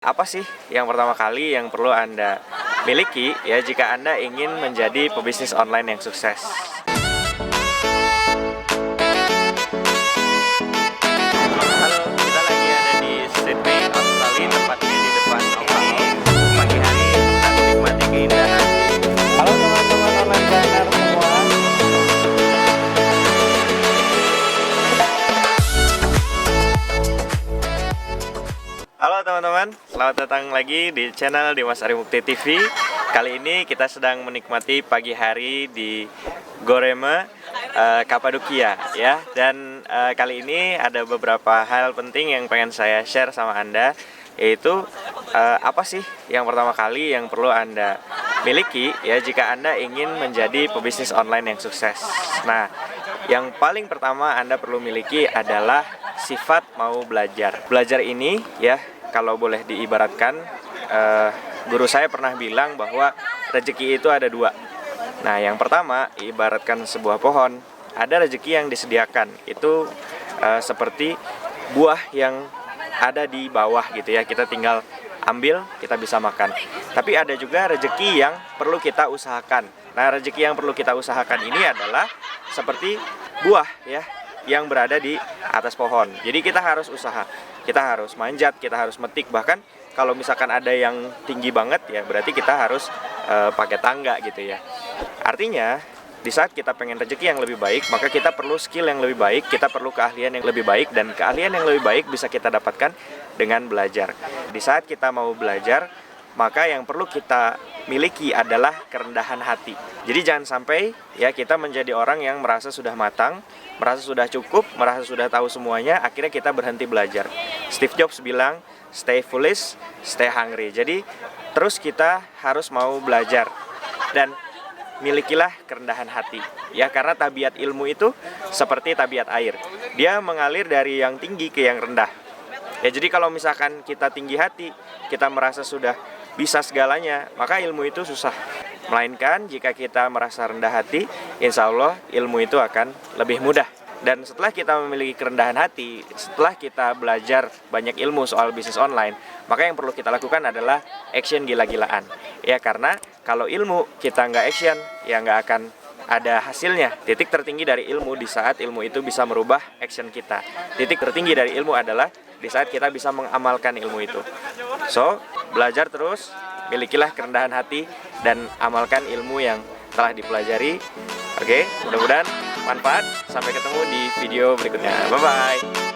Apa sih yang pertama kali yang perlu Anda miliki ya jika Anda ingin menjadi pebisnis online yang sukses? Halo, kita lagi ada di Sydney, Australia, tepatnya di depan Opal. Pagi hari kita menikmati keindahan. Halo teman-teman online trainer semua. Halo teman-teman, selamat datang lagi di channel Dimas Arimukti TV. Kali ini kita sedang menikmati pagi hari di Goreme, Kapadokia ya. Dan kali ini ada beberapa hal penting yang pengen saya share sama Anda, yaitu apa sih yang pertama kali yang perlu Anda miliki ya jika Anda ingin menjadi pebisnis online yang sukses. Nah, yang paling pertama Anda perlu miliki adalah sifat mau belajar. Belajar ini ya, kalau boleh diibaratkan, guru saya pernah bilang bahwa rezeki itu ada dua. Nah, yang pertama, ibaratkan sebuah pohon, ada rezeki yang disediakan. Itu seperti buah yang ada di bawah gitu ya, kita tinggal ambil, kita bisa makan. Tapi ada juga rezeki yang perlu kita usahakan. Nah, rezeki yang perlu kita usahakan ini adalah seperti buah ya, yang berada di atas pohon. Jadi kita harus usaha, kita harus manjat, kita harus metik. Bahkan kalau misalkan ada yang tinggi banget ya, berarti kita harus pakai tangga gitu ya. Artinya di saat kita pengen rezeki yang lebih baik, maka kita perlu skill yang lebih baik, kita perlu keahlian yang lebih baik, dan keahlian yang lebih baik bisa kita dapatkan dengan belajar. Di saat kita mau belajar, maka yang perlu kita miliki adalah kerendahan hati. Jadi jangan sampai ya kita menjadi orang yang merasa sudah matang, merasa sudah cukup, merasa sudah tahu semuanya, akhirnya kita berhenti belajar. Steve Jobs bilang, stay foolish, stay hungry. Jadi terus kita harus mau belajar dan milikilah kerendahan hati. Ya, karena tabiat ilmu itu seperti tabiat air. Dia mengalir dari yang tinggi ke yang rendah. Ya, jadi kalau misalkan kita tinggi hati, kita merasa sudah bisa segalanya, maka ilmu itu susah. Melainkan jika kita merasa rendah hati, insya Allah ilmu itu akan lebih mudah. Dan setelah kita memiliki kerendahan hati, setelah kita belajar banyak ilmu soal bisnis online, maka yang perlu kita lakukan adalah action gila-gilaan. Ya, karena kalau ilmu kita nggak action, ya nggak akan ada hasilnya. Titik tertinggi dari ilmu di saat ilmu itu bisa merubah action kita. Titik tertinggi dari ilmu adalah di saat kita bisa mengamalkan ilmu itu. So, belajar terus, milikilah kerendahan hati, dan amalkan ilmu yang telah dipelajari. Oke, mudah-mudahan manfaat. Sampai ketemu di video berikutnya. Bye-bye.